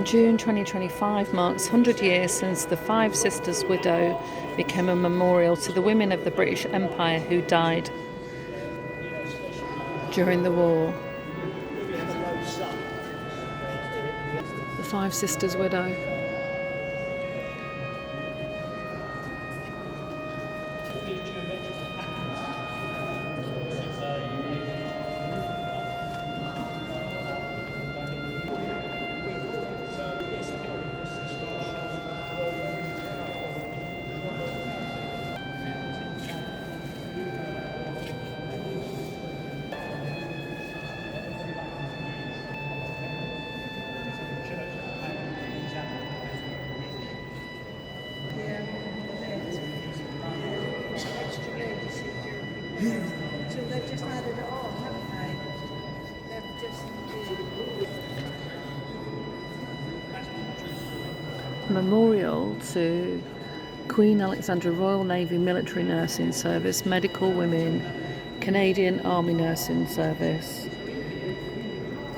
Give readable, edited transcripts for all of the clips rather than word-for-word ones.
June 2025 marks 100 years since the Five Sisters widow became a memorial to the women of the British Empire who died during the war. The Five Sisters widow. So they've just added it on, haven't they? They've just... Memorial to Queen Alexandra Royal Navy Military Nursing Service, Medical Women, Canadian Army Nursing Service,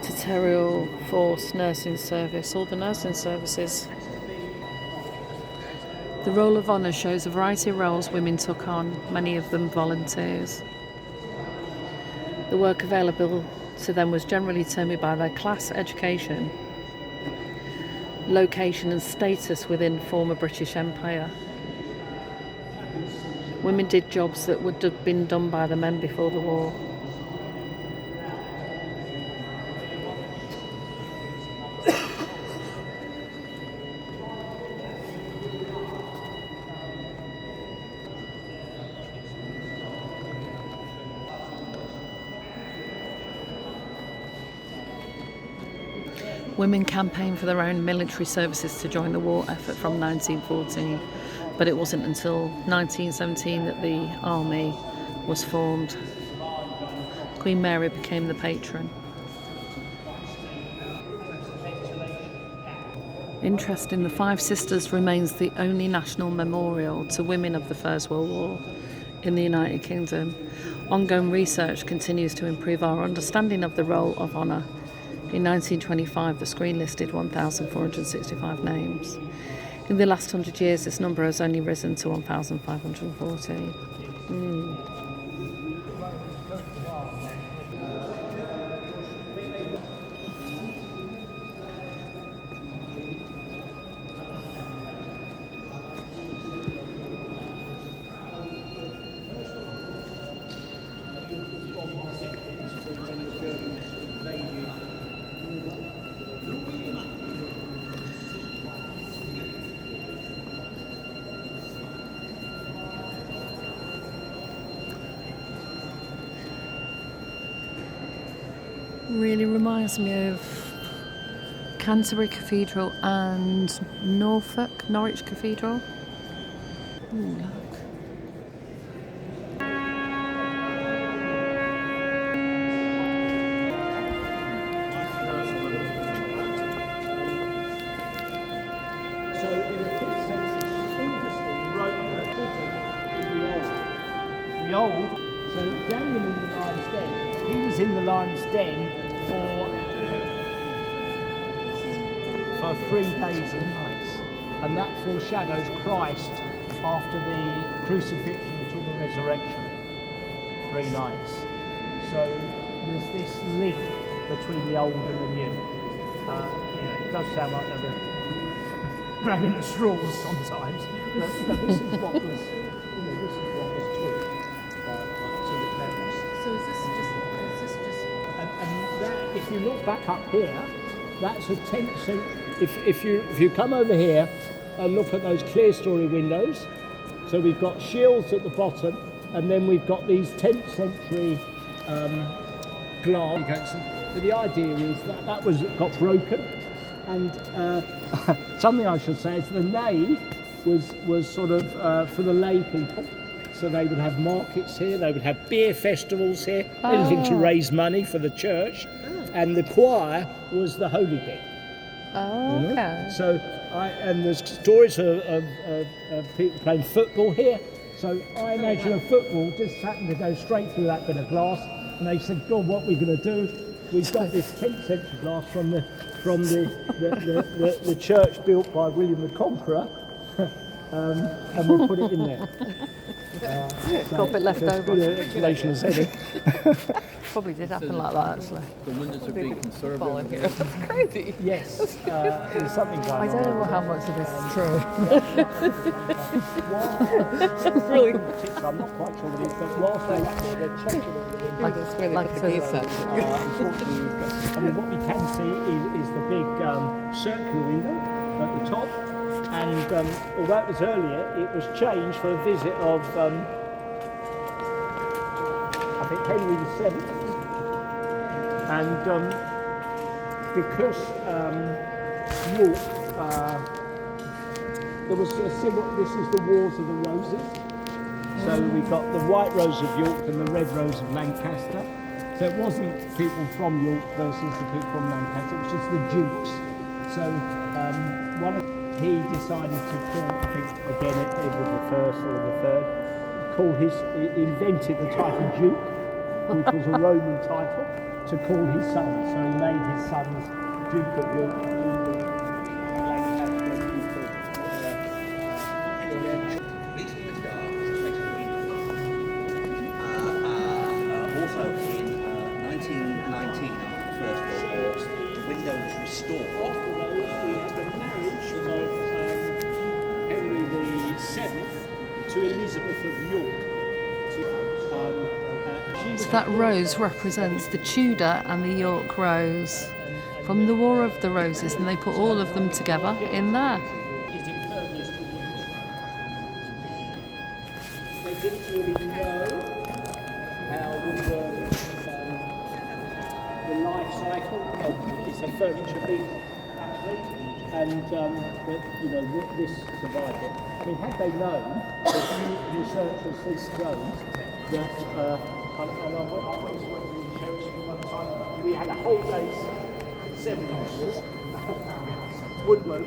Cathedral Force Nursing Service, all the nursing services. The Roll of Honour shows a variety of roles women took on, many of them volunteers. The work available to them was generally determined by their class, education, location and status within former British Empire. Women did jobs that would have been done by the men before the war. Women campaigned for their own military services to join the war effort from 1914, but it wasn't until 1917 that the army was formed. Queen Mary became the patron. Interesting, the Five Sisters remains the only national memorial to women of the First World War in the United Kingdom. Ongoing research continues to improve our understanding of the Roll of Honour. In 1925, the screen listed 1,465 names. In the last 100 years, this number has only risen to 1,514. Really reminds me of Canterbury Cathedral and Norwich Cathedral. Ooh, look. So in a quick sense, it's interesting, the old. So Daniel in the lion's den, he was in the lion's den for 3 days and nights, and that foreshadows Christ after the crucifixion until the resurrection, 3 nights. So there's this link between the old and the new. It does sound like they're grabbing at straws sometimes, but this is what was, this is what was taught to the parents. So is this just... And that, if you look back up here, that's a 10th century. If you come over here and look at those clerestory windows, so we've got shields at the bottom, and then we've got these 10th century glass. But the idea is that got broken, and something I should say is the nave was sort of for the lay people. So they would have markets here, they would have beer festivals here, anything to raise money for the church, and the choir was the holy bit. Oh, okay. So, and there's stories of people playing football here. So I imagine a football just happened to go straight through that bit of glass, and they said, God, what are we going to do? we've got this 10th century glass from the church built by William the Conqueror, and we'll put it in there. Got a bit left over. Good explanation as any. Probably did happen like that actually. The windows are being conservative. That's crazy. Yes, there's something going on. I don't know how much of this is true. Really? I'm not quite sure what it is, but whilst they're checking it, Like the pizza. I mean, what we can see is the big circular window at the top, and although it was earlier, it was changed for a visit of, I think, Henry VII, and because York, there was a similar, this is the Wars of the Roses. So we've got the White Rose of York and the Red Rose of Lancaster. So it wasn't people from York versus the people from Lancaster, it was just the Dukes. So he decided to call, I think again Edward the First or the Third, invented the title Duke, which was a Roman title, to call his son. So he made his sons Duke of York and Lancaster and Duke of Also in 1919, after the First World War, the window was restored. we had the marriage of Henry VII to Elizabeth of York. So that rose represents the Tudor and the York rose from the War of the Roses, and they put all of them together in there. Is impervious to wind. They didn't really know how the life cycle of it's a furniture being actually, and that this survived it. I mean, had they known, the researchers since Jones, that we had a whole day's 7 hours woodland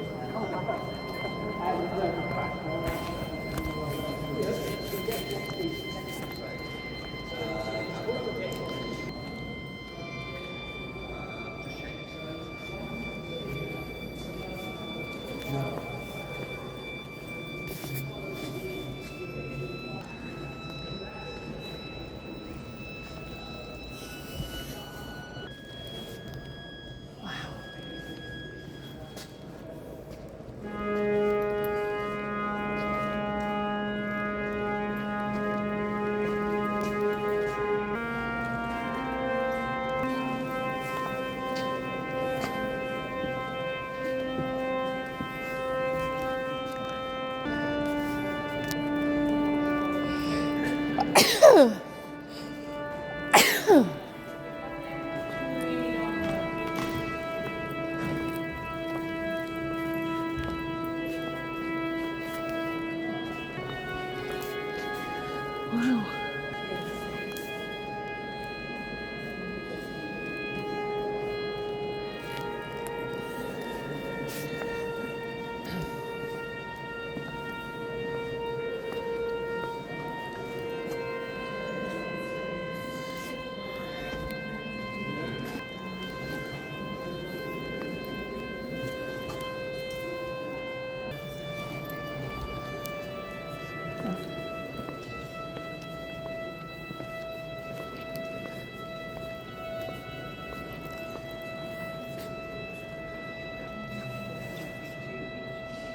Wow.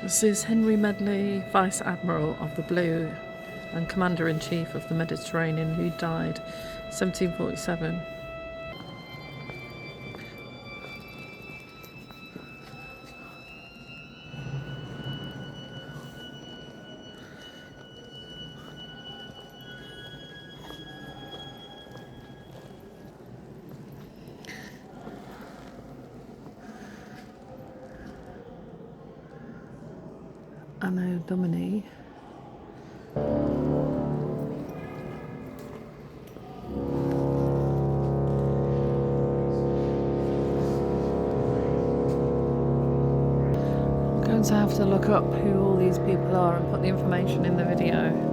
This is Henry Medley, Vice Admiral of the Blue and Commander-in-Chief of the Mediterranean, who died 1747. Anno Domini. I'm going to have to look up who all these people are and put the information in the video.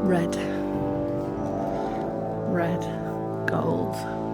Red, gold.